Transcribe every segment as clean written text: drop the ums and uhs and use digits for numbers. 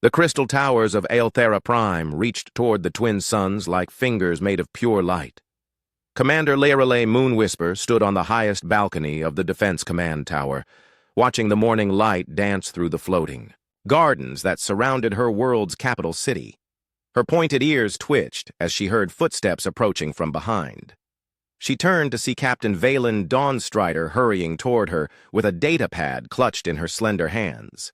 The crystal towers of Aelthera Prime reached toward the twin suns like fingers made of pure light. Commander Lorelei Moonwhisper stood on the highest balcony of the Defense Command Tower, watching the morning light dance through the floating gardens that surrounded her world's capital city. Her pointed ears twitched as she heard footsteps approaching from behind. She turned to see Captain Valen Dawnstrider hurrying toward her with a data pad clutched in her slender hands.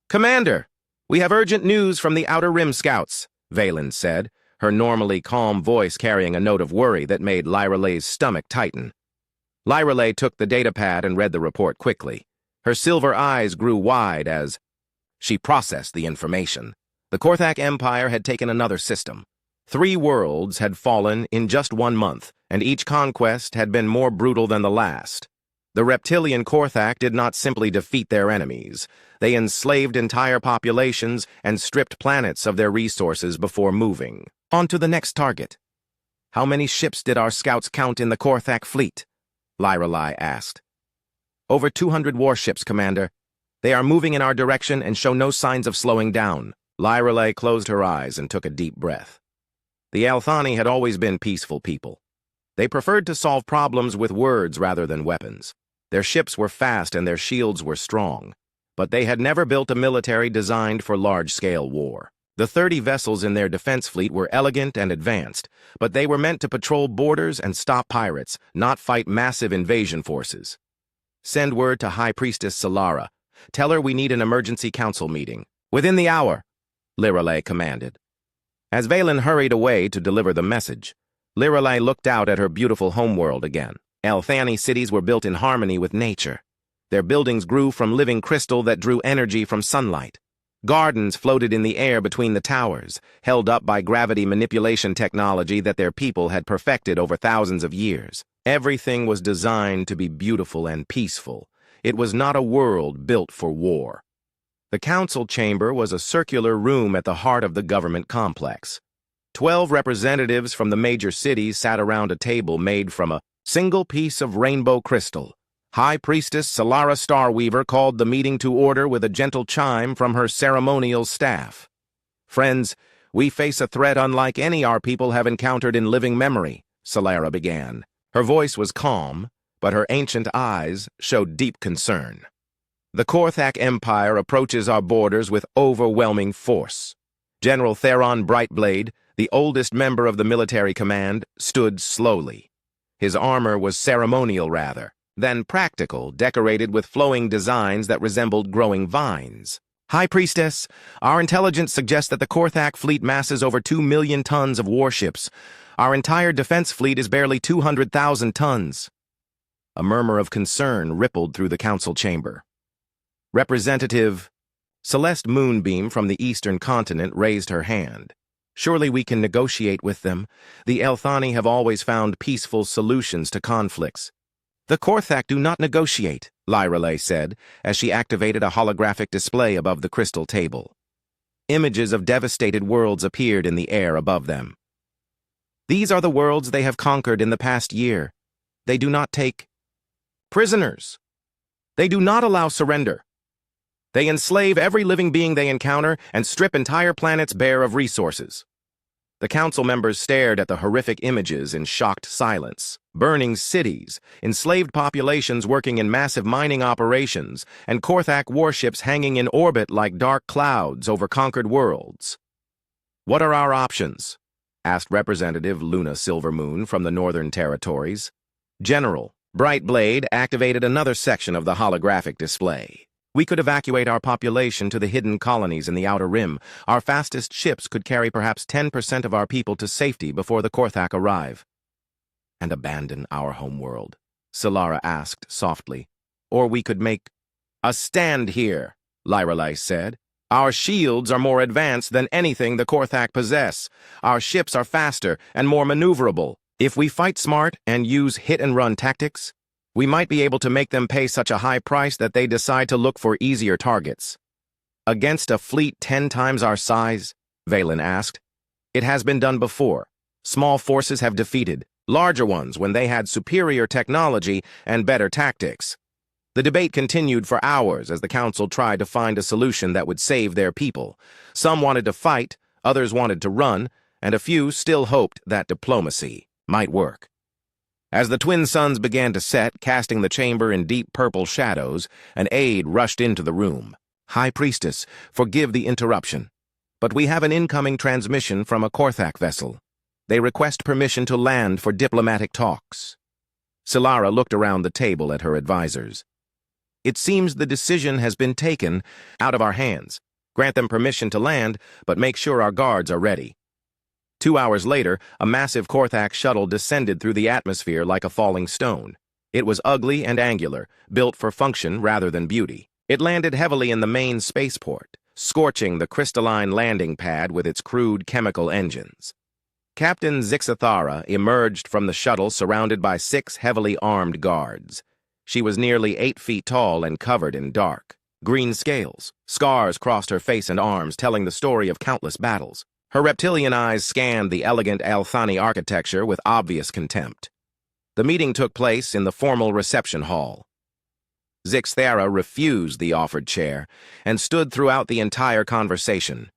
"Commander, we have urgent news from the Outer Rim Scouts," Valen said, her normally calm voice carrying a note of worry that made Lyraleigh's stomach tighten. Lyraleigh took the data pad and read the report quickly. Her silver eyes grew wide as she processed the information. The Korthak Empire had taken another system. 3 worlds had fallen in just 1 month, and each conquest had been more brutal than the last. The reptilian Korthak did not simply defeat their enemies. They enslaved entire populations and stripped planets of their resources before moving on to the next target. "How many ships did our scouts count in the Korthak fleet?" Lyraleigh asked. "Over 200 warships, Commander. They are moving in our direction and show no signs of slowing down." Lyraleigh closed her eyes and took a deep breath. The Althani had always been peaceful people. They preferred to solve problems with words rather than weapons. Their ships were fast and their shields were strong, but they had never built a military designed for large-scale war. The 30 vessels in their defense fleet were elegant and advanced, but they were meant to patrol borders and stop pirates, not fight massive invasion forces. "Send word to High Priestess Solara. Tell her we need an emergency council meeting. Within the hour," Lorelei commanded. As Valen hurried away to deliver the message, Lorelei looked out at her beautiful homeworld again. Althani cities were built in harmony with nature. Their buildings grew from living crystal that drew energy from sunlight. Gardens floated in the air between the towers, held up by gravity manipulation technology that their people had perfected over thousands of years. Everything was designed to be beautiful and peaceful. It was not a world built for war. The council chamber was a circular room at the heart of the government complex. 12 representatives from the major cities sat around a table made from a single piece of rainbow crystal. High Priestess Solara Starweaver called the meeting to order with a gentle chime from her ceremonial staff. "Friends, we face a threat unlike any our people have encountered in living memory," Solara began. Her voice was calm, but her ancient eyes showed deep concern. "The Korthak Empire approaches our borders with overwhelming force." General Theron Brightblade, the oldest member of the military command, stood slowly. His armor was ceremonial rather than practical, decorated with flowing designs that resembled growing vines. "High Priestess, our intelligence suggests that the Korthak fleet masses over 2 million tons of warships. Our entire defense fleet is barely 200,000 tons. A murmur of concern rippled through the council chamber. Representative Celeste Moonbeam from the eastern continent raised her hand. "Surely we can negotiate with them. The Althani have always found peaceful solutions to conflicts." "The Korthak do not negotiate," Lyraleigh said, as she activated a holographic display above the crystal table. Images of devastated worlds appeared in the air above them. "These are the worlds they have conquered in the past year. They do not take prisoners. They do not allow surrender. They enslave every living being they encounter and strip entire planets bare of resources." The council members stared at the horrific images in shocked silence. Burning cities, enslaved populations working in massive mining operations, and Korthak warships hanging in orbit like dark clouds over conquered worlds. "What are our options?" asked Representative Luna Silvermoon from the Northern Territories. General Brightblade activated another section of the holographic display. "We could evacuate our population to the hidden colonies in the Outer Rim. Our fastest ships could carry perhaps 10% of our people to safety before the Korthak arrive." "And abandon our homeworld?" Solara asked softly. "Or we could make a stand here," Lyraleigh said. "Our shields are more advanced than anything the Korthak possess. Our ships are faster and more maneuverable. If we fight smart and use hit-and-run tactics, we might be able to make them pay such a high price that they decide to look for easier targets." "Against a fleet 10 times our size?" Valen asked. "It has been done before. Small forces have defeated larger ones when they had superior technology and better tactics." The debate continued for hours as the council tried to find a solution that would save their people. Some wanted to fight, others wanted to run, and a few still hoped that diplomacy might work. As the twin suns began to set, casting the chamber in deep purple shadows, an aide rushed into the room. "High Priestess, forgive the interruption, but we have an incoming transmission from a Korthak vessel. They request permission to land for diplomatic talks." Solara looked around the table at her advisors. "It seems the decision has been taken out of our hands. Grant them permission to land, but make sure our guards are ready." 2 hours later, a massive Korthak shuttle descended through the atmosphere like a falling stone. It was ugly and angular, built for function rather than beauty. It landed heavily in the main spaceport, scorching the crystalline landing pad with its crude chemical engines. Captain Zixathara emerged from the shuttle surrounded by 6 heavily armed guards. She was nearly 8 feet tall and covered in dark green scales. Scars crossed her face and arms, telling the story of countless battles. Her reptilian eyes scanned the elegant Althani architecture with obvious contempt. The meeting took place in the formal reception hall. Zixathara refused the offered chair and stood throughout the entire conversation.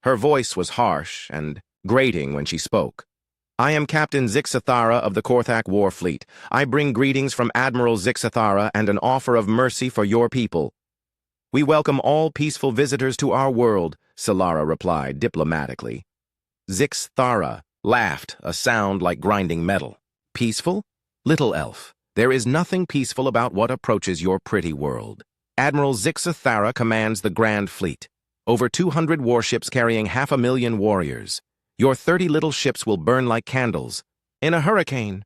Her voice was harsh and grating when she spoke. "I am Captain Zixathara of the Korthak War Fleet. I bring greetings from Admiral Zixathara and an offer of mercy for your people." "We welcome all peaceful visitors to our world," Solara replied diplomatically. Zixathara laughed, a sound like grinding metal. "Peaceful? Little elf, there is nothing peaceful about what approaches your pretty world. Admiral Zixathara commands the Grand Fleet. Over 200 warships carrying 500,000 warriors. Your 30 little ships will burn like candles. In a hurricane."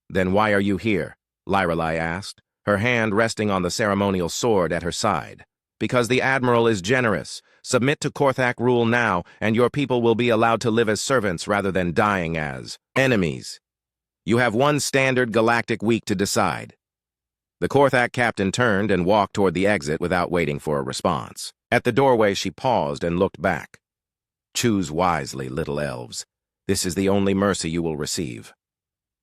"Then why are you here?" Lyrelai asked, her hand resting on the ceremonial sword at her side. "Because the Admiral is generous. Submit to Korthak rule now, and your people will be allowed to live as servants rather than dying as enemies. You have one standard galactic week to decide." The Korthak captain turned and walked toward the exit without waiting for a response. At the doorway, she paused and looked back. "Choose wisely, little elves. This is the only mercy you will receive."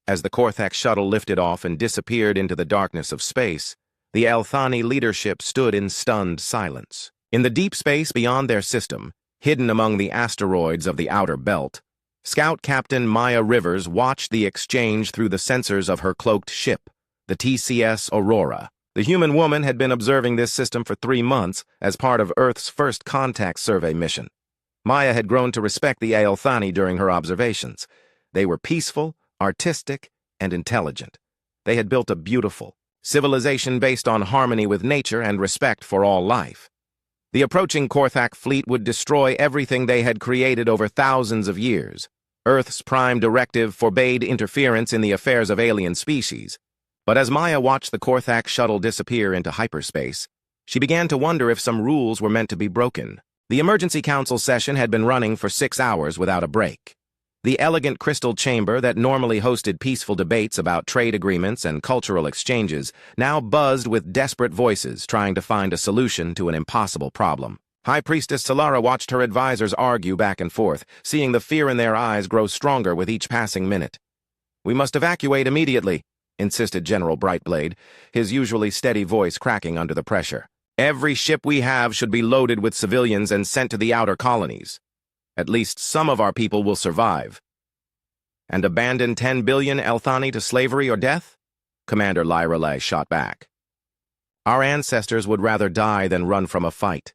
As the Korthak shuttle lifted off and disappeared into the darkness of space, the Althani leadership stood in stunned silence. In the deep space beyond their system, hidden among the asteroids of the outer belt, Scout Captain Maya Rivers watched the exchange through the sensors of her cloaked ship, the TCS Aurora. The human woman had been observing this system for 3 months as part of Earth's first contact survey mission. Maya had grown to respect the Althani during her observations. They were peaceful, artistic, and intelligent. They had built a beautiful civilization based on harmony with nature and respect for all life. The approaching Korthak fleet would destroy everything they had created over thousands of years. Earth's prime directive forbade interference in the affairs of alien species. But as Maya watched the Korthak shuttle disappear into hyperspace, she began to wonder if some rules were meant to be broken. The emergency council session had been running for 6 hours without a break. The elegant crystal chamber that normally hosted peaceful debates about trade agreements and cultural exchanges now buzzed with desperate voices trying to find a solution to an impossible problem. High Priestess Solara watched her advisors argue back and forth, seeing the fear in their eyes grow stronger with each passing minute. "We must evacuate immediately," insisted General Brightblade, his usually steady voice cracking under the pressure. "Every ship we have should be loaded with civilians and sent to the outer colonies. At least some of our people will survive." "And abandon 10 billion Althani to slavery or death?" Commander Lyrelai shot back. "Our ancestors would rather die than run from a fight."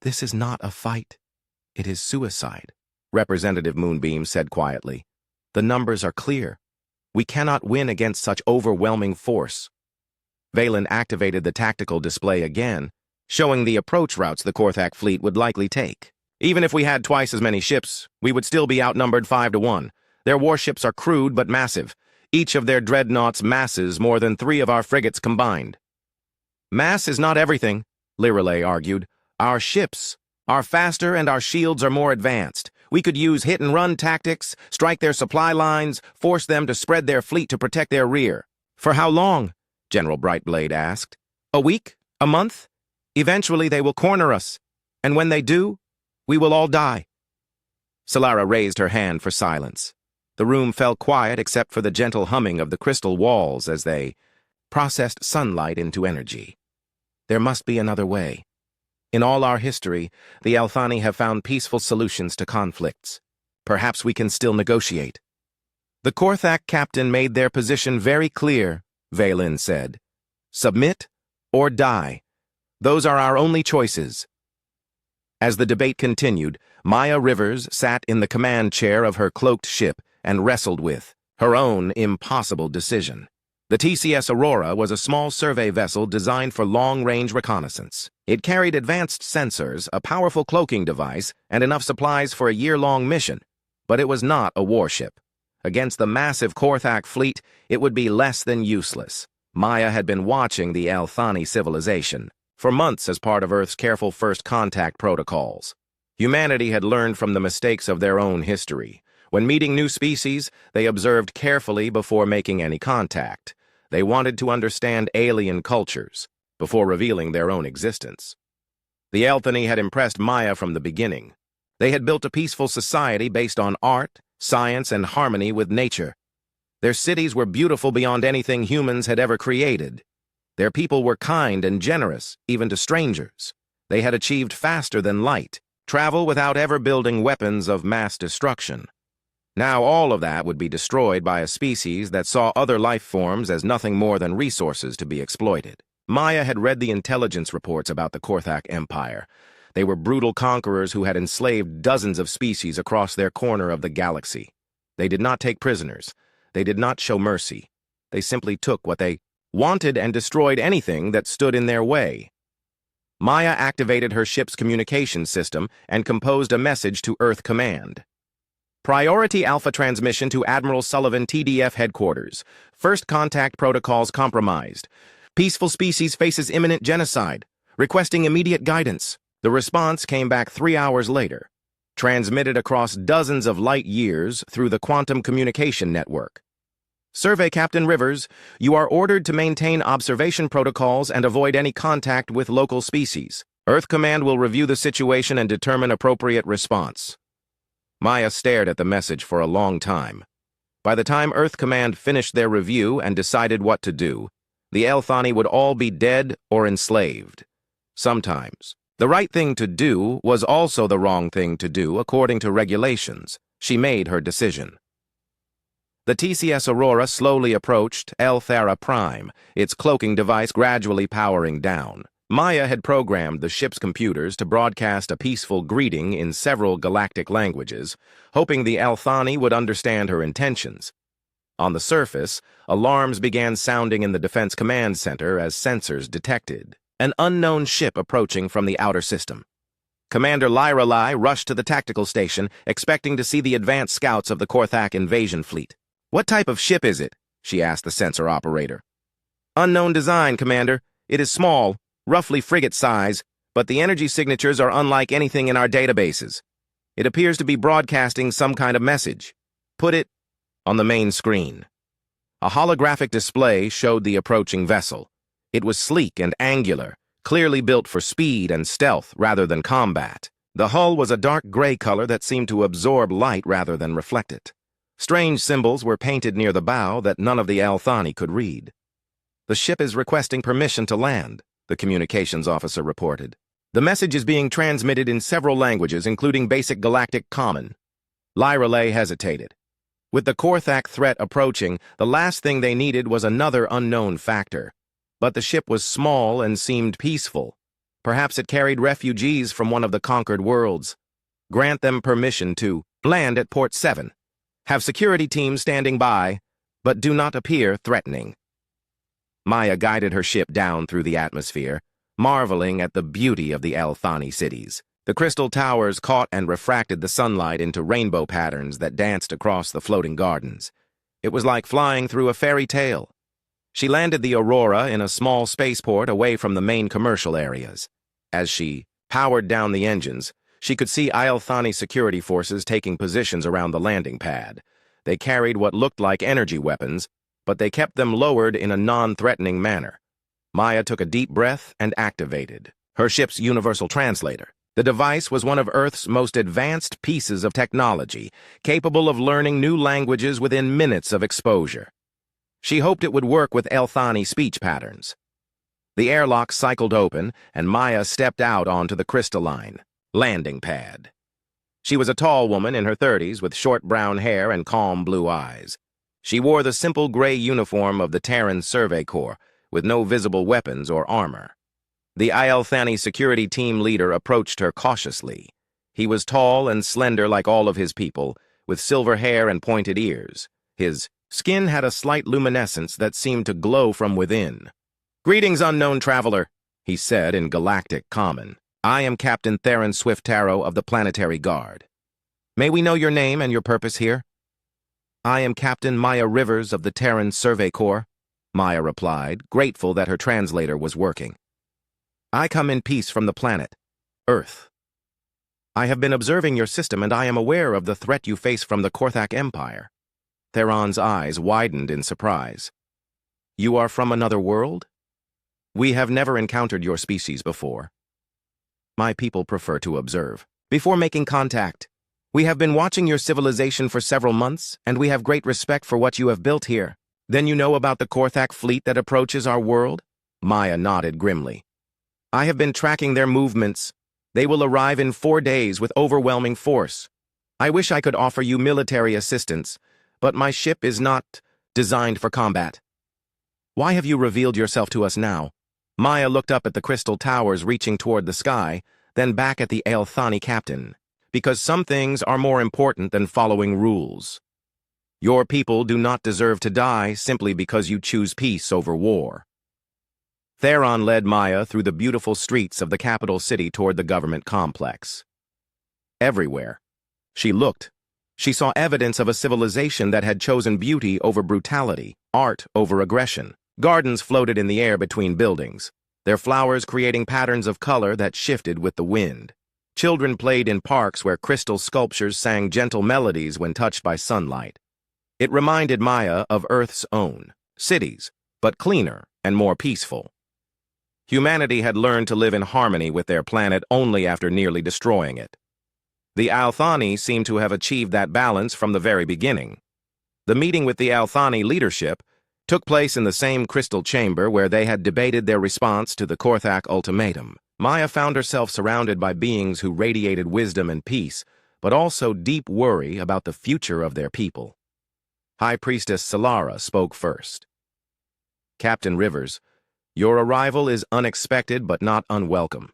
"This is not a fight. It is suicide," Representative Moonbeam said quietly. "The numbers are clear. We cannot win against such overwhelming force." Valen activated the tactical display again, showing the approach routes the Korthak fleet would likely take. "Even if we had twice as many ships, we would still be outnumbered 5 to 1. Their warships are crude but massive. Each of their dreadnoughts masses more than 3 of our frigates combined." "Mass is not everything," Lyrelai argued. "Our ships are faster and our shields are more advanced. We could use hit-and-run tactics, strike their supply lines, force them to spread their fleet to protect their rear." "For how long?" General Brightblade asked. "A week? A month? Eventually they will corner us, and when they do, we will all die." Solara raised her hand for silence. The room fell quiet except for the gentle humming of the crystal walls as they processed sunlight into energy. There must be another way. In all our history, the Althani have found peaceful solutions to conflicts. Perhaps we can still negotiate. The Korthak captain made their position very clear, Valen said. Submit or die. Those are our only choices. As the debate continued, Maya Rivers sat in the command chair of her cloaked ship and wrestled with her own impossible decision. The TCS Aurora was a small survey vessel designed for long-range reconnaissance. It carried advanced sensors, a powerful cloaking device, and enough supplies for a year-long mission. But it was not a warship. Against the massive Korthak fleet, it would be less than useless. Maya had been watching the Althani civilization for months as part of Earth's careful first contact protocols. Humanity had learned from the mistakes of their own history. When meeting new species, they observed carefully before making any contact. They wanted to understand alien cultures before revealing their own existence. The Althani had impressed Maya from the beginning. They had built a peaceful society based on art, science, and harmony with nature. Their cities were beautiful beyond anything humans had ever created. Their people were kind and generous, even to strangers. They had achieved faster than light, travel without ever building weapons of mass destruction. Now all of that would be destroyed by a species that saw other life forms as nothing more than resources to be exploited. Maya had read the intelligence reports about the Korthak Empire. They were brutal conquerors who had enslaved dozens of species across their corner of the galaxy. They did not take prisoners. They did not show mercy. They simply took what they wanted and destroyed anything that stood in their way. Maya activated her ship's communication system and composed a message to Earth Command. Priority Alpha transmission to Admiral Sullivan, TDF headquarters. First contact protocols compromised. Peaceful species faces imminent genocide. Requesting immediate guidance. The response came back 3 hours later, transmitted across dozens of light years through the quantum communication network. Survey Captain Rivers, you are ordered to maintain observation protocols and avoid any contact with local species. Earth Command will review the situation and determine appropriate response. Maya stared at the message for a long time. By the time Earth Command finished their review and decided what to do, the Althani would all be dead or enslaved. Sometimes, the right thing to do was also the wrong thing to do according to regulations. She made her decision. The TCS Aurora slowly approached Thera Prime, its cloaking device gradually powering down. Maya had programmed the ship's computers to broadcast a peaceful greeting in several galactic languages, hoping the Althani would understand her intentions. On the surface, alarms began sounding in the Defense Command Center as sensors detected an unknown ship approaching from the outer system. Commander Lyra Lai rushed to the tactical station, expecting to see the advanced scouts of the Korthak invasion fleet. "What type of ship is it?" she asked the sensor operator. "Unknown design, Commander. It is small, roughly frigate size, but the energy signatures are unlike anything in our databases. It appears to be broadcasting some kind of message. Put it on the main screen." A holographic display showed the approaching vessel. It was sleek and angular, clearly built for speed and stealth rather than combat. The hull was a dark gray color that seemed to absorb light rather than reflect it. Strange symbols were painted near the bow that none of the Althani could read. "The ship is requesting permission to land," the communications officer reported. "The message is being transmitted in several languages, including Basic Galactic Common." Lyra Lai hesitated. With the Korthak threat approaching, the last thing they needed was another unknown factor. But the ship was small and seemed peaceful. Perhaps it carried refugees from one of the conquered worlds. "Grant them permission to land at Port 7. Have security teams standing by, but do not appear threatening." Maya guided her ship down through the atmosphere, marveling at the beauty of the Althani cities. The crystal towers caught and refracted the sunlight into rainbow patterns that danced across the floating gardens. It was like flying through a fairy tale. She landed the Aurora in a small spaceport away from the main commercial areas. As she powered down the engines, she could see Althani security forces taking positions around the landing pad. They carried what looked like energy weapons, but they kept them lowered in a non-threatening manner. Maya took a deep breath and activated her ship's universal translator. The device was one of Earth's most advanced pieces of technology, capable of learning new languages within minutes of exposure. She hoped it would work with Elthani speech patterns. The airlock cycled open, and Maya stepped out onto the crystalline landing pad. She was a tall woman in her 30s with short brown hair and calm blue eyes. She wore the simple gray uniform of the Terran Survey Corps, with no visible weapons or armor. The Elthani security team leader approached her cautiously. He was tall and slender like all of his people, with silver hair and pointed ears. His skin had a slight luminescence that seemed to glow from within. "Greetings, unknown traveler," he said in galactic common. "I am Captain Theron Swift-Tarrow of the Planetary Guard. May we know your name and your purpose here?" "I am Captain Maya Rivers of the Terran Survey Corps," Maya replied, grateful that her translator was working. "I come in peace from the planet, Earth. I have been observing your system and I am aware of the threat you face from the Korthak Empire." Theron's eyes widened in surprise. "You are from another world? We have never encountered your species before. My people prefer to observe before making contact. We have been watching your civilization for several months, and we have great respect for what you have built here. Then you know about the Korthak fleet that approaches our world?" Maya nodded grimly. "I have been tracking their movements. They will arrive in 4 days with overwhelming force. I wish I could offer you military assistance, but my ship is not designed for combat." "Why have you revealed yourself to us now?" Maya looked up at the crystal towers reaching toward the sky, then back at the Elthani captain. "Because some things are more important than following rules. Your people do not deserve to die simply because you choose peace over war." Theron led Maya through the beautiful streets of the capital city toward the government complex. Everywhere she looked, she saw evidence of a civilization that had chosen beauty over brutality, art over aggression. Gardens floated in the air between buildings, their flowers creating patterns of color that shifted with the wind. Children played in parks where crystal sculptures sang gentle melodies when touched by sunlight. It reminded Maya of Earth's own cities, but cleaner and more peaceful. Humanity had learned to live in harmony with their planet only after nearly destroying it. The Elthani seemed to have achieved that balance from the very beginning. The meeting with the Elthani leadership took place in the same crystal chamber where they had debated their response to the Korthak ultimatum. Maya found herself surrounded by beings who radiated wisdom and peace, but also deep worry about the future of their people. High Priestess Solara spoke first. "Captain Rivers, your arrival is unexpected but not unwelcome.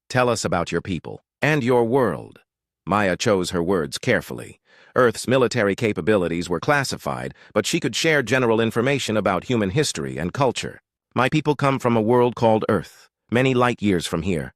Tell us about your people and your world." Maya chose her words carefully. Earth's military capabilities were classified, but she could share general information about human history and culture. "My people come from a world called Earth, many light years from here.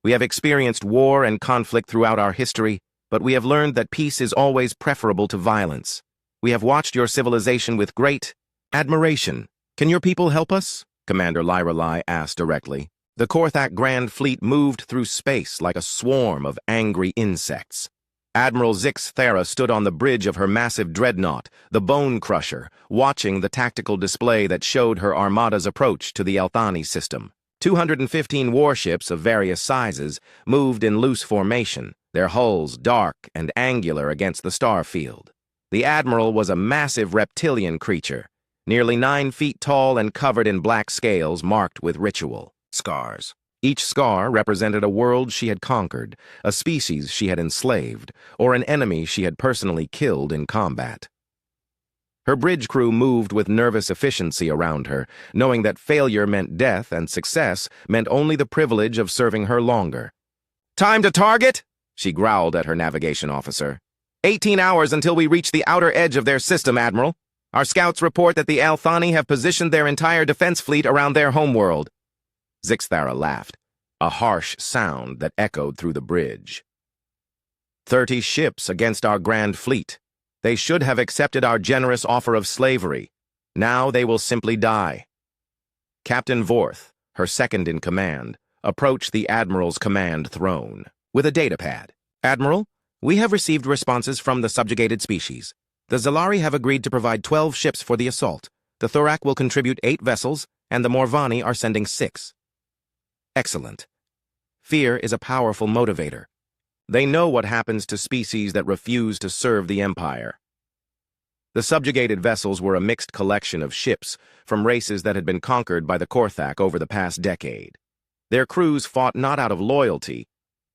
We have experienced war and conflict throughout our history, but we have learned that peace is always preferable to violence. We have watched your civilization with great admiration. Can your people help us?" Commander Lyralai asked directly. The Korthak Grand Fleet moved through space like a swarm of angry insects. Admiral Zix-Thera stood on the bridge of her massive dreadnought, the Bone Crusher, watching the tactical display that showed her armada's approach to the Elthani system. 215 warships of various sizes moved in loose formation, their hulls dark and angular against the star field. The Admiral was a massive reptilian creature, nearly 9 feet tall and covered in black scales marked with ritual scars. Each scar represented a world she had conquered, a species she had enslaved, or an enemy she had personally killed in combat. Her bridge crew moved with nervous efficiency around her, knowing that failure meant death and success meant only the privilege of serving her longer. "Time to target?" she growled at her navigation officer. 18 hours until we reach the outer edge of their system, Admiral. Our scouts report that the Elthani have positioned their entire defense fleet around their homeworld." Zix-Thera laughed, a harsh sound that echoed through the bridge. 30 ships against our grand fleet. They should have accepted our generous offer of slavery. Now they will simply die. Captain Vorth, her second in command, approached the Admiral's command throne with a datapad. "Admiral, we have received responses from the subjugated species. The Zalari have agreed to provide 12 ships for the assault. The Thorak will contribute 8 vessels, and the Morvani are sending 6. Excellent. Fear is a powerful motivator. They know what happens to species that refuse to serve the Empire. The subjugated vessels were a mixed collection of ships from races that had been conquered by the Korthak over the past decade. Their crews fought not out of loyalty,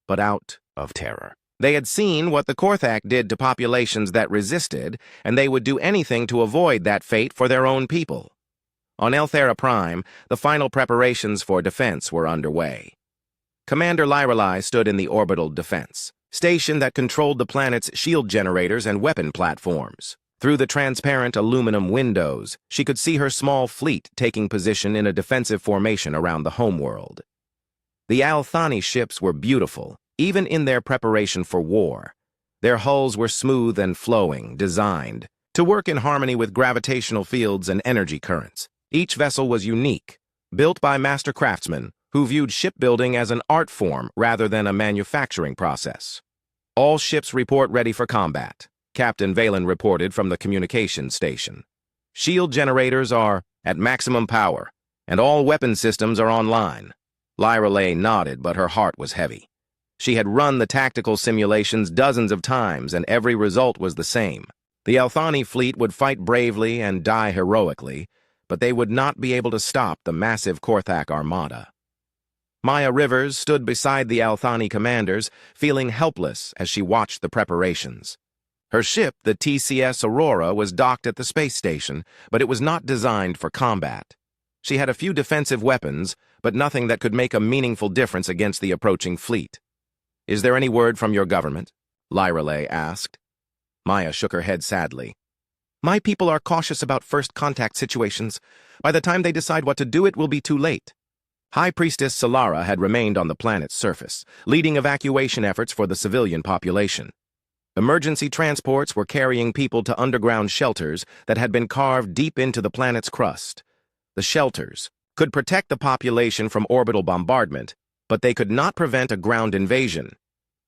but out of terror. They had seen what the Korthak did to populations that resisted, and they would do anything to avoid that fate for their own people. On Elthera Prime, the final preparations for defense were underway. Commander Lyralai stood in the orbital defense station that controlled the planet's shield generators and weapon platforms. Through the transparent aluminum windows, she could see her small fleet taking position in a defensive formation around the homeworld. The Althani ships were beautiful, even in their preparation for war. Their hulls were smooth and flowing, designed to work in harmony with gravitational fields and energy currents. Each vessel was unique, built by master craftsmen who viewed shipbuilding as an art form rather than a manufacturing process. All ships report ready for combat, Captain Valen reported from the communications station. Shield generators are at maximum power, and all weapon systems are online. Lyralai nodded, but her heart was heavy. She had run the tactical simulations dozens of times, and every result was the same. The Althani fleet would fight bravely and die heroically, but they would not be able to stop the massive Korthak armada. Maya Rivers stood beside the Althani commanders, feeling helpless as she watched the preparations. Her ship, the TCS Aurora, was docked at the space station, but it was not designed for combat. She had a few defensive weapons, but nothing that could make a meaningful difference against the approaching fleet. "Is there any word from your government?" Lyralai asked. Maya shook her head sadly. "My people are cautious about first contact situations. By the time they decide what to do, it will be too late." High Priestess Solara had remained on the planet's surface, leading evacuation efforts for the civilian population. Emergency transports were carrying people to underground shelters that had been carved deep into the planet's crust. The shelters could protect the population from orbital bombardment, but they could not prevent a ground invasion.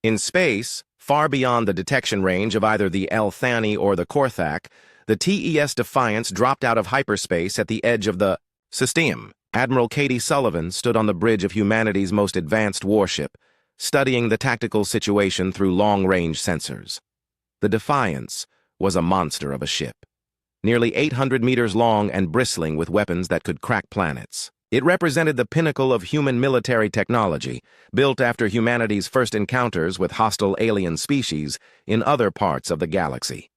In space, far beyond the detection range of either the Althani or the Korthak, the TES Defiance dropped out of hyperspace at the edge of the system. Admiral Katie Sullivan stood on the bridge of humanity's most advanced warship, studying the tactical situation through long-range sensors. The Defiance was a monster of a ship, nearly 800 meters long and bristling with weapons that could crack planets. It represented the pinnacle of human military technology, built after humanity's first encounters with hostile alien species in other parts of the galaxy.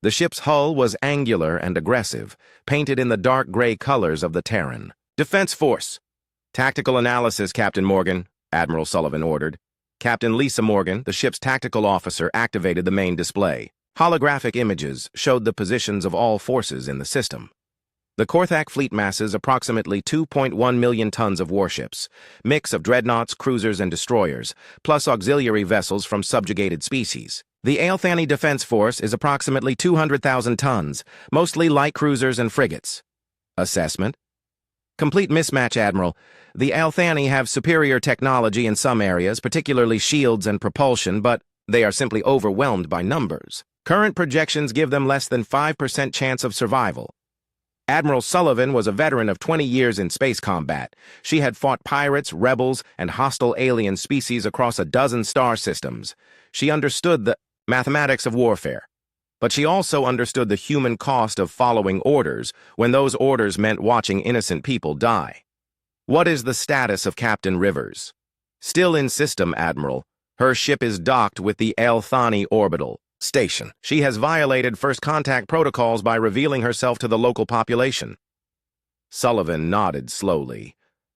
The ship's hull was angular and aggressive, painted in the dark gray colors of the Terran. "Defense Force." "Tactical analysis, Captain Morgan," Admiral Sullivan ordered. Captain Lisa Morgan, the ship's tactical officer, activated the main display. Holographic images showed the positions of all forces in the system. The Korthak fleet masses approximately 2.1 million tons of warships, mix of dreadnoughts, cruisers, and destroyers, plus auxiliary vessels from subjugated species. The Althani Defense Force is approximately 200,000 tons, mostly light cruisers and frigates. Assessment: complete mismatch, Admiral. The Althani have superior technology in some areas, particularly shields and propulsion, but they are simply overwhelmed by numbers. Current projections give them less than 5% chance of survival. Admiral Sullivan was a veteran of 20 years in space combat. She had fought pirates, rebels, and hostile alien species across a dozen star systems. She understood the mathematics of warfare. But she also understood the human cost of following orders when those orders meant watching innocent people die. "What is the status of Captain Rivers?" "Still in system, Admiral. Her ship is docked with the Althani orbital station. She has violated first contact protocols by revealing herself to the local population." Sullivan nodded slowly.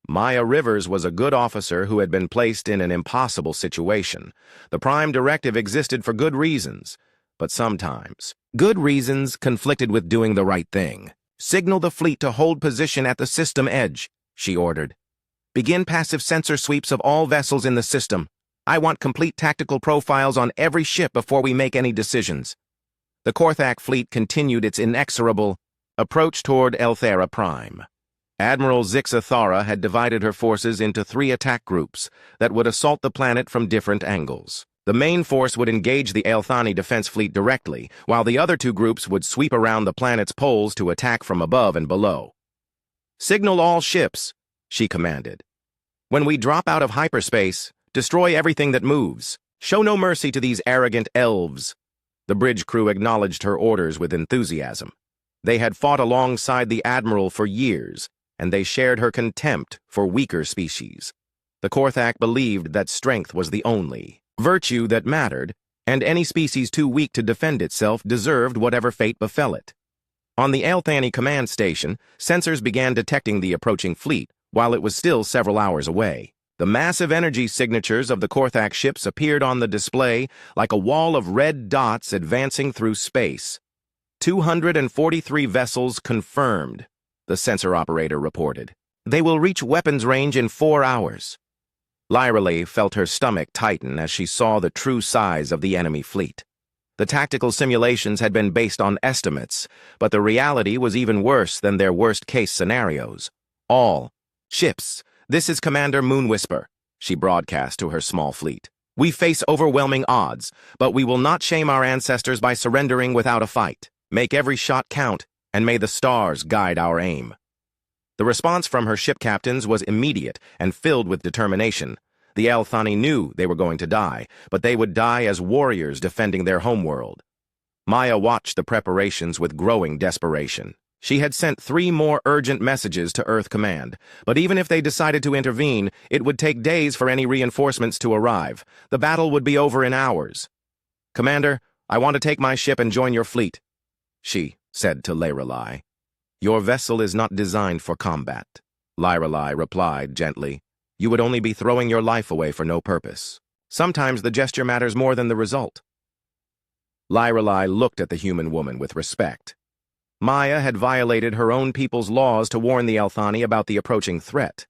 Maya Rivers was a good officer who had been placed in an impossible situation. The Prime Directive existed for good reasons, but sometimes good reasons conflicted with doing the right thing. "Signal the fleet to hold position at the system edge," she ordered. "Begin passive sensor sweeps of all vessels in the system. I want complete tactical profiles on every ship before we make any decisions." The Korthak fleet continued its inexorable approach toward Elthera Prime. Admiral Zixathara had divided her forces into 3 attack groups that would assault the planet from different angles. The main force would engage the Althani defense fleet directly, while the other 2 groups would sweep around the planet's poles to attack from above and below. "Signal all ships," she commanded. "When we drop out of hyperspace, destroy everything that moves. Show no mercy to these arrogant elves." The bridge crew acknowledged her orders with enthusiasm. They had fought alongside the Admiral for years, and they shared her contempt for weaker species. The Korthak believed that strength was the only virtue that mattered, and any species too weak to defend itself deserved whatever fate befell it. On the Aelthani command station, sensors began detecting the approaching fleet, while it was still several hours away. The massive energy signatures of the Korthak ships appeared on the display like a wall of red dots advancing through space. 243 vessels confirmed, the sensor operator reported. They will reach weapons range in 4 hours. Lyrale felt her stomach tighten as she saw the true size of the enemy fleet. The tactical simulations had been based on estimates, but the reality was even worse than their worst-case scenarios. All ships, this is Commander Moonwhisper, she broadcast to her small fleet. We face overwhelming odds, but we will not shame our ancestors by surrendering without a fight. Make every shot count, and may the stars guide our aim. The response from her ship captains was immediate and filled with determination. The Aelthani knew they were going to die, but they would die as warriors defending their homeworld. Maya watched the preparations with growing desperation. She had sent 3 more urgent messages to Earth Command, but even if they decided to intervene, it would take days for any reinforcements to arrive. The battle would be over in hours. "Commander, I want to take my ship and join your fleet," she said to Lyrale. "Your vessel is not designed for combat," Lyrale replied gently. "You would only be throwing your life away for no purpose. Sometimes the gesture matters more than the result." Lyrale looked at the human woman with respect. Maya had violated her own people's laws to warn the Aelthani about the approaching threat.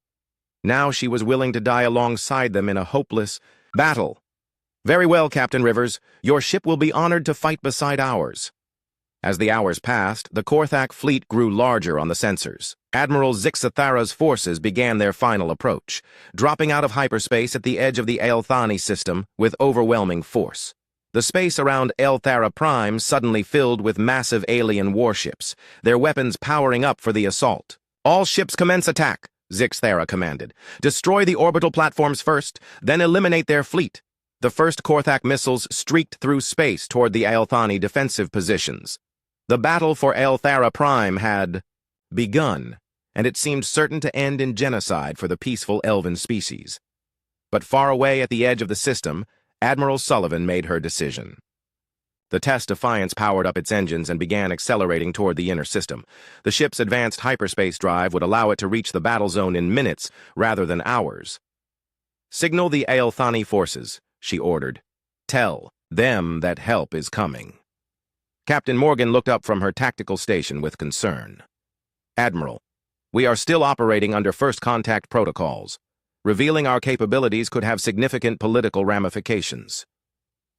Now she was willing to die alongside them in a hopeless battle. "Very well, Captain Rivers. Your ship will be honored to fight beside ours." As the hours passed, the Korthak fleet grew larger on the sensors. Admiral Zixathara's forces began their final approach, dropping out of hyperspace at the edge of the Aelthani system with overwhelming force. The space around Elthara Prime suddenly filled with massive alien warships, their weapons powering up for the assault. "All ships commence attack," Zixathara commanded. "Destroy the orbital platforms first, then eliminate their fleet." The first Korthak missiles streaked through space toward the Aelthani defensive positions. The battle for Elthara Prime had begun, and it seemed certain to end in genocide for the peaceful elven species. But far away at the edge of the system, Admiral Sullivan made her decision. The Test Defiance powered up its engines and began accelerating toward the inner system. The ship's advanced hyperspace drive would allow it to reach the battle zone in minutes rather than hours. "Signal the Aelthani forces," she ordered. "Tell them that help is coming." Captain Morgan looked up from her tactical station with concern. "Admiral, we are still operating under first contact protocols. Revealing our capabilities could have significant political ramifications."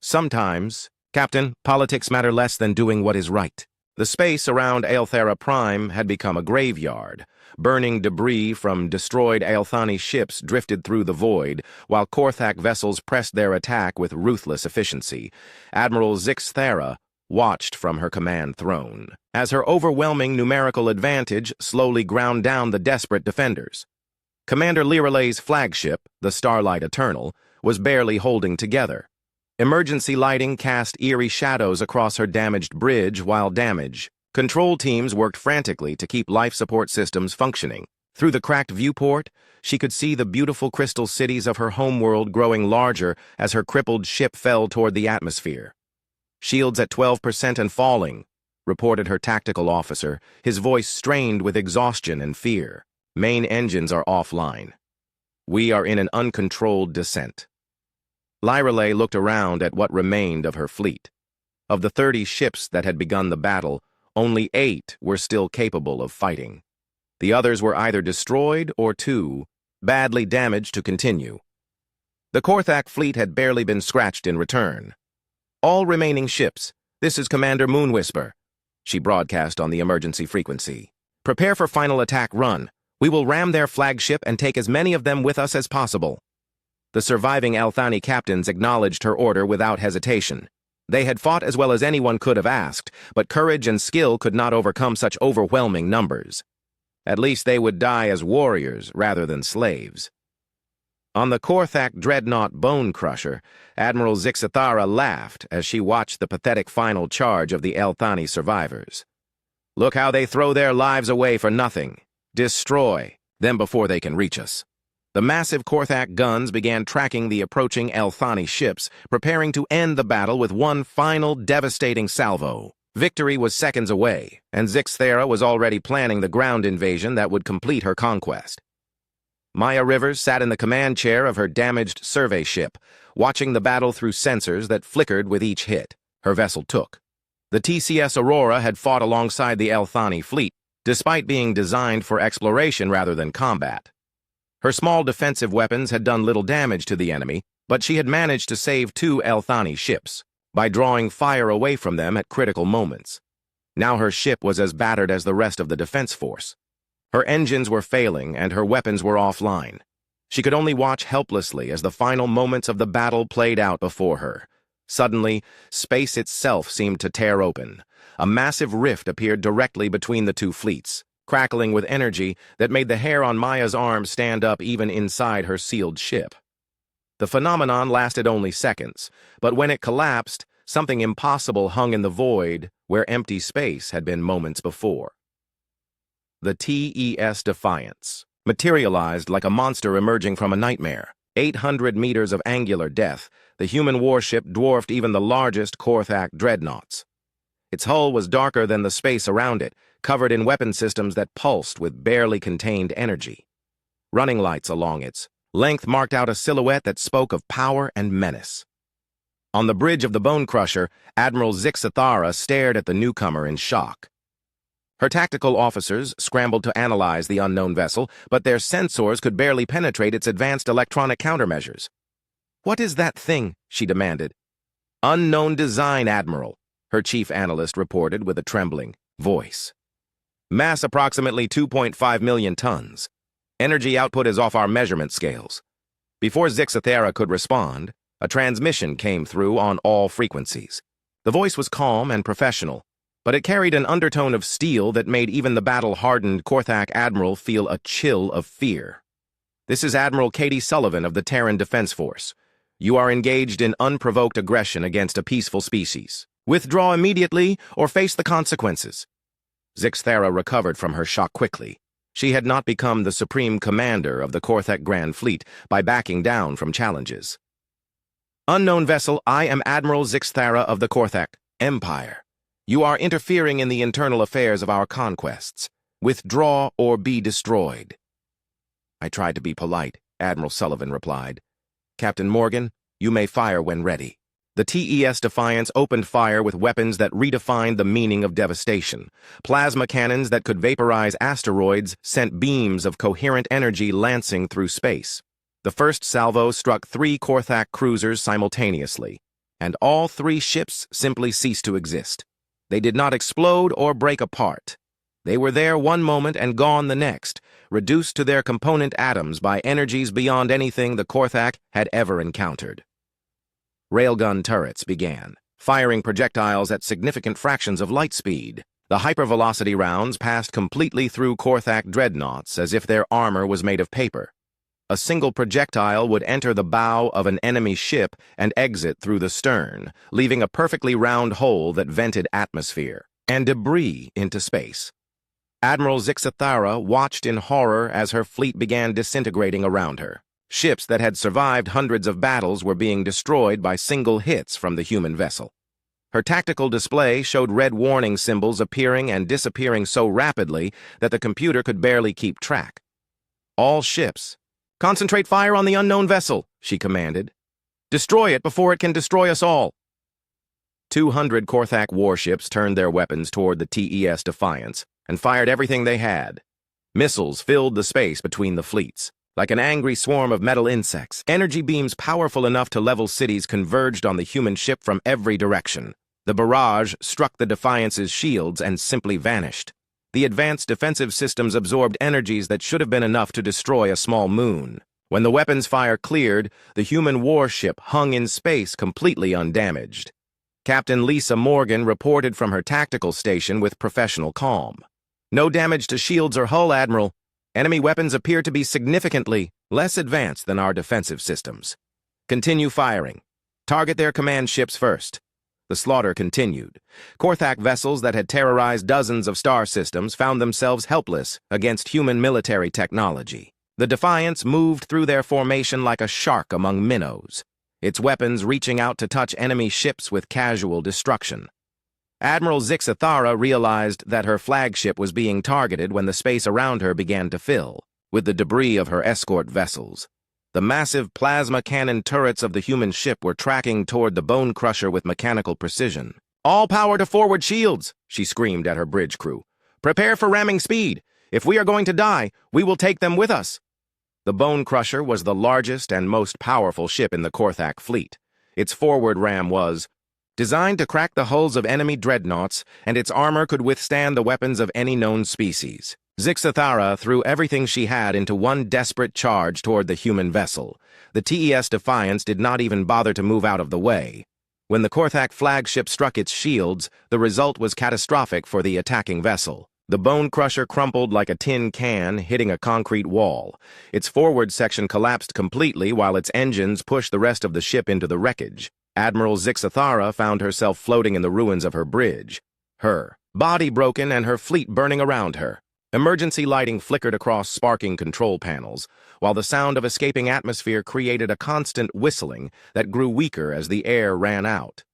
"Sometimes, Captain, politics matter less than doing what is right." The space around Elthara Prime had become a graveyard. Burning debris from destroyed Aelthani ships drifted through the void, while Korthak vessels pressed their attack with ruthless efficiency. Admiral Zixathara watched from her command throne, as her overwhelming numerical advantage slowly ground down the desperate defenders. Commander Lyrale's flagship, the Starlight Eternal, was barely holding together. Emergency lighting cast eerie shadows across her damaged bridge while control teams worked frantically to keep life support systems functioning. Through the cracked viewport, she could see the beautiful crystal cities of her homeworld growing larger as her crippled ship fell toward the atmosphere. "Shields at 12% and falling," reported her tactical officer, his voice strained with exhaustion and fear. "Main engines are offline. We are in an uncontrolled descent." Lyrale looked around at what remained of her fleet. Of the 30 ships that had begun the battle, only 8 were still capable of fighting. The others were either destroyed or too badly damaged to continue. The Korthak fleet had barely been scratched in return. "All remaining ships, this is Commander Moonwhisper," she broadcast on the emergency frequency. "Prepare for final attack run. We will ram their flagship and take as many of them with us as possible." The surviving Aelthani captains acknowledged her order without hesitation. They had fought as well as anyone could have asked, but courage and skill could not overcome such overwhelming numbers. At least they would die as warriors rather than slaves. On the Korthak dreadnought Bone Crusher, Admiral Zixathara laughed as she watched the pathetic final charge of the Elthani survivors. Look how they throw their lives away for nothing. Destroy them before they can reach us. The massive Korthak guns began tracking the approaching Elthani ships, preparing to end the battle with one final devastating salvo. Victory was seconds away, and Zixathara was already planning the ground invasion that would complete her conquest. Maya Rivers sat in the command chair of her damaged survey ship, watching the battle through sensors that flickered with each hit her vessel took. The TCS Aurora had fought alongside the Elthani fleet, despite being designed for exploration rather than combat. Her small defensive weapons had done little damage to the enemy, but she had managed to save 2 Elthani ships by drawing fire away from them at critical moments. Now her ship was as battered as the rest of the defense force. Her engines were failing and her weapons were offline. She could only watch helplessly as the final moments of the battle played out before her. Suddenly, space itself seemed to tear open. A massive rift appeared directly between the 2 fleets, crackling with energy that made the hair on Maya's arm stand up even inside her sealed ship. The phenomenon lasted only seconds, but when it collapsed, something impossible hung in the void where empty space had been moments before. The TES Defiance materialized like a monster emerging from a nightmare. 800 meters of angular depth, the human warship dwarfed even the largest Korthak dreadnoughts. Its hull was darker than the space around it, covered in weapon systems that pulsed with barely contained energy. Running lights along its length marked out a silhouette that spoke of power and menace. On the bridge of the Bone Crusher, Admiral Zixathara stared at the newcomer in shock. Her tactical officers scrambled to analyze the unknown vessel, but their sensors could barely penetrate its advanced electronic countermeasures. "What is that thing?" she demanded. "Unknown design, Admiral," her chief analyst reported with a trembling voice. "Mass approximately 2.5 million tons. Energy output is off our measurement scales." Before Zixathara could respond, a transmission came through on all frequencies. The voice was calm and professional, but it carried an undertone of steel that made even the battle-hardened Korthak admiral feel a chill of fear. "This is Admiral Katie Sullivan of the Terran Defense Force. You are engaged in unprovoked aggression against a peaceful species. Withdraw immediately or face the consequences." Zixathara recovered from her shock quickly. She had not become the supreme commander of the Korthak Grand Fleet by backing down from challenges. "Unknown vessel, I am Admiral Zixathara of the Korthak Empire. You are interfering in the internal affairs of our conquests. Withdraw or be destroyed." "I tried to be polite," Admiral Sullivan replied. "Captain Morgan, you may fire when ready." The TES Defiance opened fire with weapons that redefined the meaning of devastation. Plasma cannons that could vaporize asteroids sent beams of coherent energy lancing through space. The first salvo struck 3 Korthak cruisers simultaneously, and all 3 ships simply ceased to exist. They did not explode or break apart. They were there one moment and gone the next, reduced to their component atoms by energies beyond anything the Korthak had ever encountered. Railgun turrets began, firing projectiles at significant fractions of light speed. The hypervelocity rounds passed completely through Korthak dreadnoughts as if their armor was made of paper. A single projectile would enter the bow of an enemy ship and exit through the stern, leaving a perfectly round hole that vented atmosphere and debris into space. Admiral Zixathara watched in horror as her fleet began disintegrating around her. Ships that had survived hundreds of battles were being destroyed by single hits from the human vessel. Her tactical display showed red warning symbols appearing and disappearing so rapidly that the computer could barely keep track. "All ships, concentrate fire on the unknown vessel," she commanded. "Destroy it before it can destroy us all." 200 Korthak warships turned their weapons toward the TES Defiance and fired everything they had. Missiles filled the space between the fleets. Like an angry swarm of metal insects, energy beams powerful enough to level cities converged on the human ship from every direction. The barrage struck the Defiance's shields and simply vanished. The advanced defensive systems absorbed energies that should have been enough to destroy a small moon. When the weapons fire cleared, the human warship hung in space completely undamaged. Captain Lisa Morgan reported from her tactical station with professional calm. "No damage to shields or hull, Admiral. Enemy weapons appear to be significantly less advanced than our defensive systems. Continue firing. Target their command ships first. The slaughter continued. Korthak vessels that had terrorized dozens of star systems found themselves helpless against human military technology. The Defiance moved through their formation like a shark among minnows, its weapons reaching out to touch enemy ships with casual destruction. Admiral Zixathara realized that her flagship was being targeted when the space around her began to fill with the debris of her escort vessels. The massive plasma cannon turrets of the human ship were tracking toward the bone crusher with mechanical precision. "All power to forward shields!" she screamed at her bridge crew. "Prepare for ramming speed! If we are going to die, we will take them with us!" The bone crusher was the largest and most powerful ship in the Korthak fleet. Its forward ram was designed to crack the hulls of enemy dreadnoughts, and its armor could withstand the weapons of any known species. Zixathara threw everything she had into one desperate charge toward the human vessel. The TES Defiance did not even bother to move out of the way. When the Korthak flagship struck its shields, the result was catastrophic for the attacking vessel. The bone crusher crumpled like a tin can, hitting a concrete wall. Its forward section collapsed completely while its engines pushed the rest of the ship into the wreckage. Admiral Zixathara found herself floating in the ruins of her bridge, her body broken and her fleet burning around her. Emergency lighting flickered across sparking control panels, while the sound of escaping atmosphere created a constant whistling that grew weaker as the air ran out.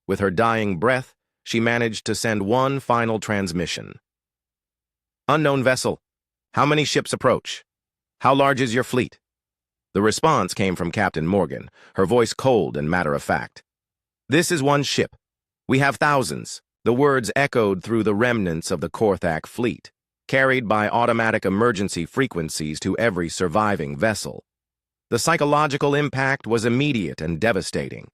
With her dying breath, she managed to send one final transmission. "Unknown vessel. How many ships approach? How large is your fleet?" The response came from Captain Morgan, her voice cold and matter-of-fact. "This is one ship. We have thousands." The words echoed through the remnants of the Korthak fleet, carried by automatic emergency frequencies to every surviving vessel. The psychological impact was immediate and devastating.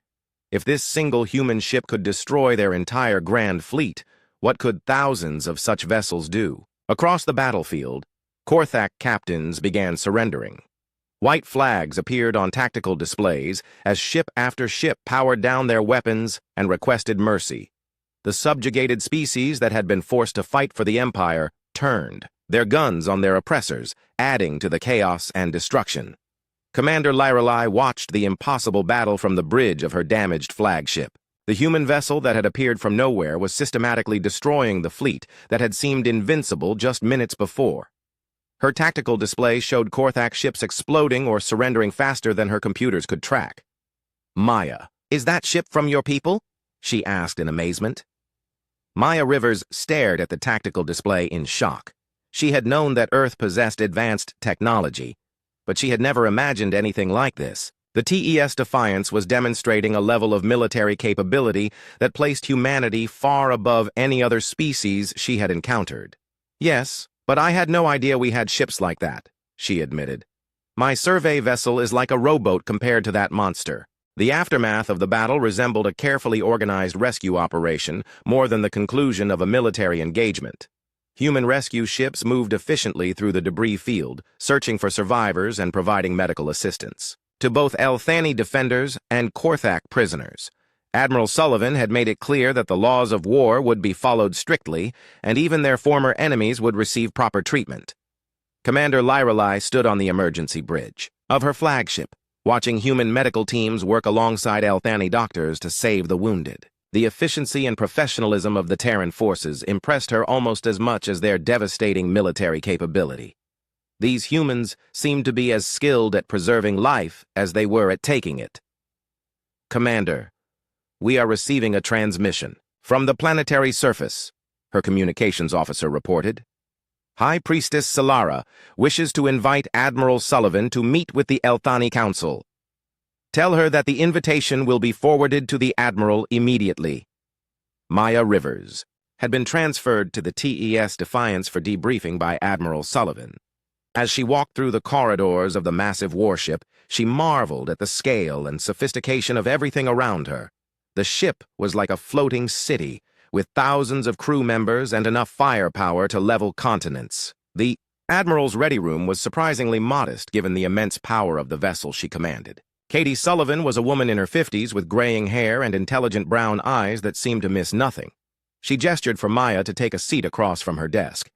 If this single human ship could destroy their entire grand fleet, what could thousands of such vessels do? Across the battlefield, Korthak captains began surrendering. White flags appeared on tactical displays as ship after ship powered down their weapons and requested mercy. The subjugated species that had been forced to fight for the Empire turned, their guns on their oppressors, adding to the chaos and destruction. Commander Lyralai watched the impossible battle from the bridge of her damaged flagship. The human vessel that had appeared from nowhere was systematically destroying the fleet that had seemed invincible just minutes before. Her tactical display showed Korthak ships exploding or surrendering faster than her computers could track. "Maya, is that ship from your people?" she asked in amazement. Maya Rivers stared at the tactical display in shock. She had known that Earth possessed advanced technology, but she had never imagined anything like this. The TES Defiance was demonstrating a level of military capability that placed humanity far above any other species she had encountered. "Yes, but I had no idea we had ships like that," she admitted. "My survey vessel is like a rowboat compared to that monster." The aftermath of the battle resembled a carefully organized rescue operation more than the conclusion of a military engagement. Human rescue ships moved efficiently through the debris field, searching for survivors and providing medical assistance to both Elthani defenders and Korthak prisoners. Admiral Sullivan had made it clear that the laws of war would be followed strictly, and even their former enemies would receive proper treatment. Commander Lyralai stood on the emergency bridge of her flagship, watching human medical teams work alongside Elthani doctors to save the wounded. The efficiency and professionalism of the Terran forces impressed her almost as much as their devastating military capability. These humans seemed to be as skilled at preserving life as they were at taking it. "Commander, we are receiving a transmission from the planetary surface," her communications officer reported. "High Priestess Solara wishes to invite Admiral Sullivan to meet with the Elthani Council. Tell her that the invitation will be forwarded to the Admiral immediately." Maya Rivers had been transferred to the TES Defiance for debriefing by Admiral Sullivan. As she walked through the corridors of the massive warship, she marveled at the scale and sophistication of everything around her. The ship was like a floating city, with thousands of crew members and enough firepower to level continents. The Admiral's ready room was surprisingly modest given the immense power of the vessel she commanded. Katie Sullivan was a woman in her 50s with graying hair and intelligent brown eyes that seemed to miss nothing. She gestured for Maya to take a seat across from her desk.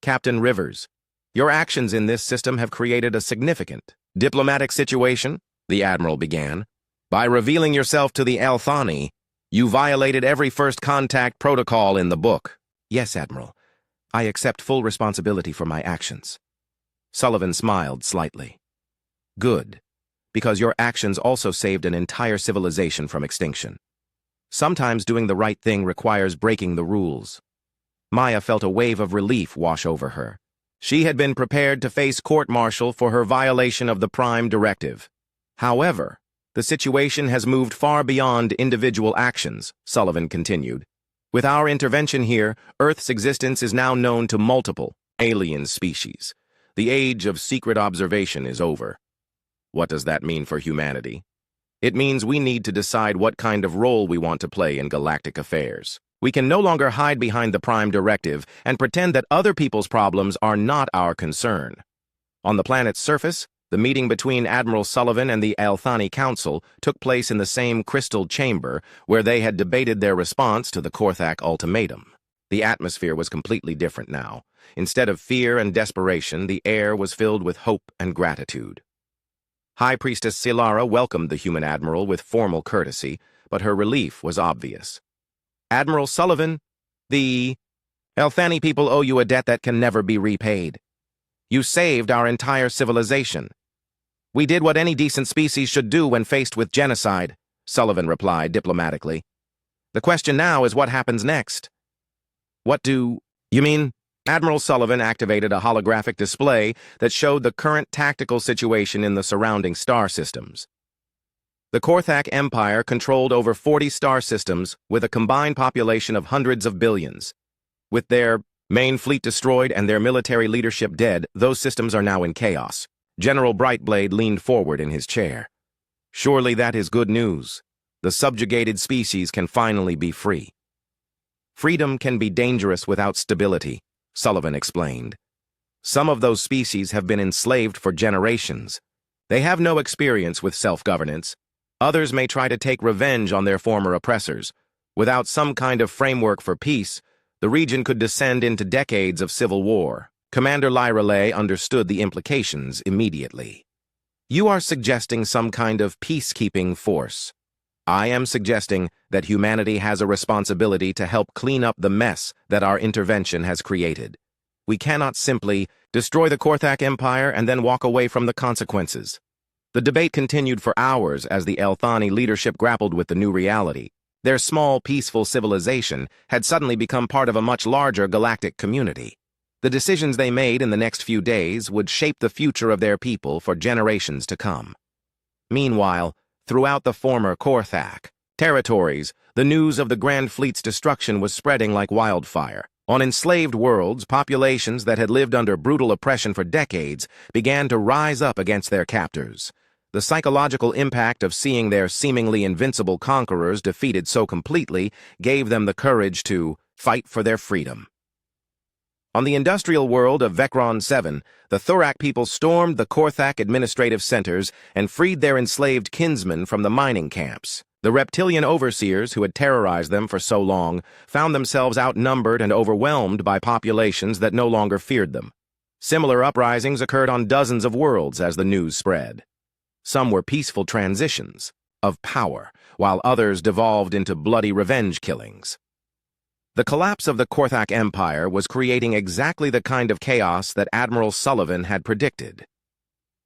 "Captain Rivers, your actions in this system have created a significant Diplomatic situation, the Admiral began. By revealing yourself to the Althani, you violated every first contact protocol in the book. Yes, Admiral. I accept full responsibility for my actions. Sullivan smiled slightly. Good, because your actions also saved an entire civilization from extinction. Sometimes doing the right thing requires breaking the rules. Maya felt a wave of relief wash over her. She had been prepared to face court-martial for her violation of the Prime Directive. However, the situation has moved far beyond individual actions, Sullivan continued. With our intervention here, Earth's existence is now known to multiple alien species. The age of secret observation is over. What does that mean for humanity? It means we need to decide what kind of role we want to play in galactic affairs. We can no longer hide behind the Prime Directive and pretend that other people's problems are not our concern. On the planet's surface, the meeting between Admiral Sullivan and the Althani Council took place in the same crystal chamber where they had debated their response to the Korthak ultimatum. The atmosphere was completely different now. Instead of fear and desperation, the air was filled with hope and gratitude. High Priestess Silara welcomed the human admiral with formal courtesy, but her relief was obvious. Admiral Sullivan, the Althani people owe you a debt that can never be repaid. You saved our entire civilization. We did what any decent species should do when faced with genocide, Sullivan replied diplomatically. The question now is what happens next. What do you mean? Admiral Sullivan activated a holographic display that showed the current tactical situation in the surrounding star systems. The Korthak Empire controlled over 40 star systems with a combined population of hundreds of billions. With their main fleet destroyed and their military leadership dead, those systems are now in chaos. General Brightblade leaned forward in his chair. Surely that is good news. The subjugated species can finally be free. Freedom can be dangerous without stability, Sullivan explained. Some of those species have been enslaved for generations. They have no experience with self-governance. Others may try to take revenge on their former oppressors. Without some kind of framework for peace, the region could descend into decades of civil war. Commander Lyrelay understood the implications immediately. You are suggesting some kind of peacekeeping force. I am suggesting that humanity has a responsibility to help clean up the mess that our intervention has created. We cannot simply destroy the Korthak Empire and then walk away from the consequences. The debate continued for hours as the Althani leadership grappled with the new reality. Their small, peaceful civilization had suddenly become part of a much larger galactic community. The decisions they made in the next few days would shape the future of their people for generations to come. Meanwhile, throughout the former Korthak territories, the news of the Grand Fleet's destruction was spreading like wildfire. On enslaved worlds, populations that had lived under brutal oppression for decades began to rise up against their captors. The psychological impact of seeing their seemingly invincible conquerors defeated so completely gave them the courage to fight for their freedom. On the industrial world of Vecron 7, the Thorak people stormed the Korthak administrative centers and freed their enslaved kinsmen from the mining camps. The reptilian overseers who had terrorized them for so long found themselves outnumbered and overwhelmed by populations that no longer feared them. Similar uprisings occurred on dozens of worlds as the news spread. Some were peaceful transitions of power, while others devolved into bloody revenge killings. The collapse of the Korthak Empire was creating exactly the kind of chaos that Admiral Sullivan had predicted.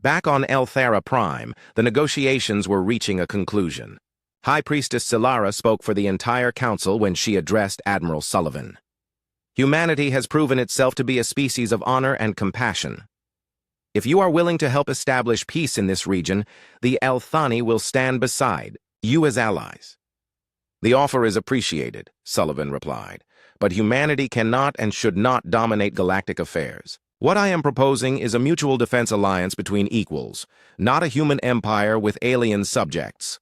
Back on Elthera Prime, the negotiations were reaching a conclusion. High Priestess Silara spoke for the entire council when she addressed Admiral Sullivan. Humanity has proven itself to be a species of honor and compassion. If you are willing to help establish peace in this region, the Althani will stand beside you as allies. The offer is appreciated, Sullivan replied, but humanity cannot and should not dominate galactic affairs. What I am proposing is a mutual defense alliance between equals, not a human empire with alien subjects.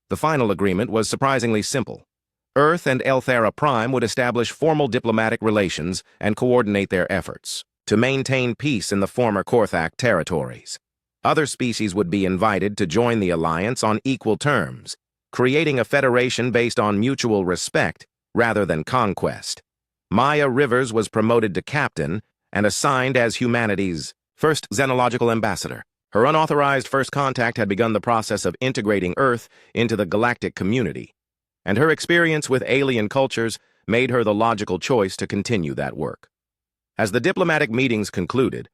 The final agreement was surprisingly simple. Earth and Elthera Prime would establish formal diplomatic relations and coordinate their efforts to maintain peace in the former Korthak territories. Other species would be invited to join the alliance on equal terms, creating a federation based on mutual respect rather than conquest. Maya Rivers was promoted to captain and assigned as humanity's first xenological ambassador. Her unauthorized first contact had begun the process of integrating Earth into the galactic community, and her experience with alien cultures made her the logical choice to continue that work. As the diplomatic meetings concluded,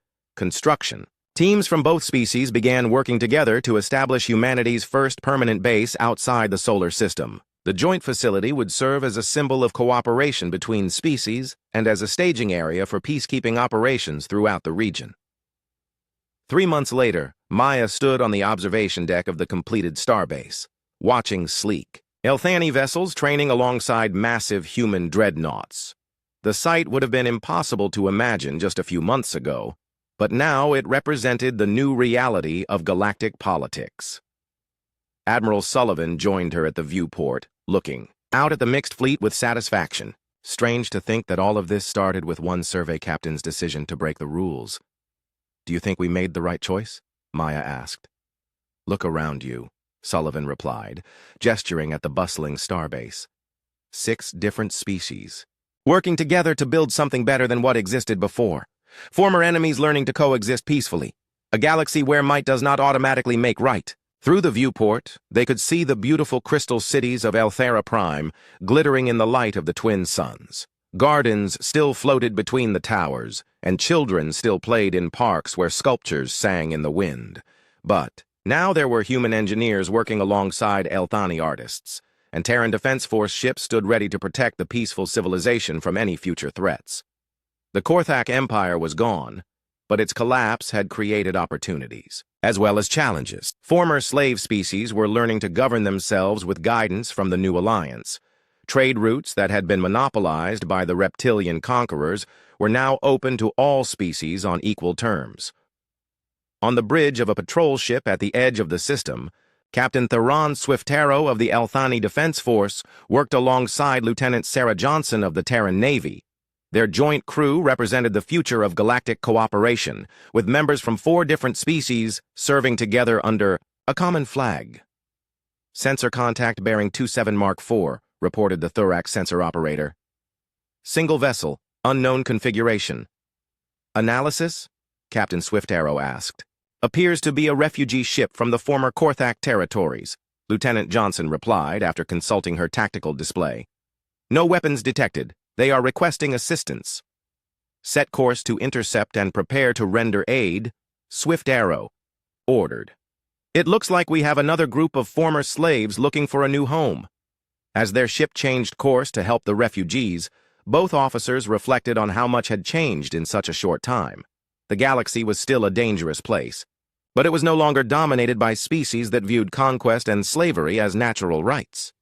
teams from both species began working together to establish humanity's first permanent base outside the solar system. The joint facility would serve as a symbol of cooperation between species and as a staging area for peacekeeping operations throughout the region. 3 months later, Maya stood on the observation deck of the completed starbase, watching sleek Elthani vessels training alongside massive human dreadnoughts. The sight would have been impossible to imagine just a few months ago, but now it represented the new reality of galactic politics. Admiral Sullivan joined her at the viewport, looking out at the mixed fleet with satisfaction. Strange to think that all of this started with one survey captain's decision to break the rules. "Do you think we made the right choice?" Maya asked. "Look around you," Sullivan replied, gesturing at the bustling starbase. 6 different species, working together to build something better than what existed before. Former enemies learning to coexist peacefully. A galaxy where might does not automatically make right. Through the viewport, they could see the beautiful crystal cities of Elthera Prime glittering in the light of the twin suns. Gardens still floated between the towers, and children still played in parks where sculptures sang in the wind. But now there were human engineers working alongside Elthani artists, and Terran Defense Force ships stood ready to protect the peaceful civilization from any future threats. The Korthak Empire was gone, but its collapse had created opportunities, as well as challenges. Former slave species were learning to govern themselves with guidance from the new alliance. Trade routes that had been monopolized by the reptilian conquerors were now open to all species on equal terms. On the bridge of a patrol ship at the edge of the system, Captain Theron Swiftero of the Elthani Defense Force worked alongside Lieutenant Sarah Johnson of the Terran Navy. Their joint crew represented the future of galactic cooperation, with members from 4 different species serving together under a common flag. "Sensor contact bearing 27 Mark 4, reported the thorax sensor operator. "Single vessel, unknown configuration." "Analysis?" Captain Swiftero asked. "Appears to be a refugee ship from the former Korthak territories," Lieutenant Johnson replied after consulting her tactical display. "No weapons detected. They are requesting assistance." "Set course to intercept and prepare to render aid," Swiftero ordered. "It looks like we have another group of former slaves looking for a new home." As their ship changed course to help the refugees, both officers reflected on how much had changed in such a short time. The galaxy was still a dangerous place, but it was no longer dominated by species that viewed conquest and slavery as natural rights.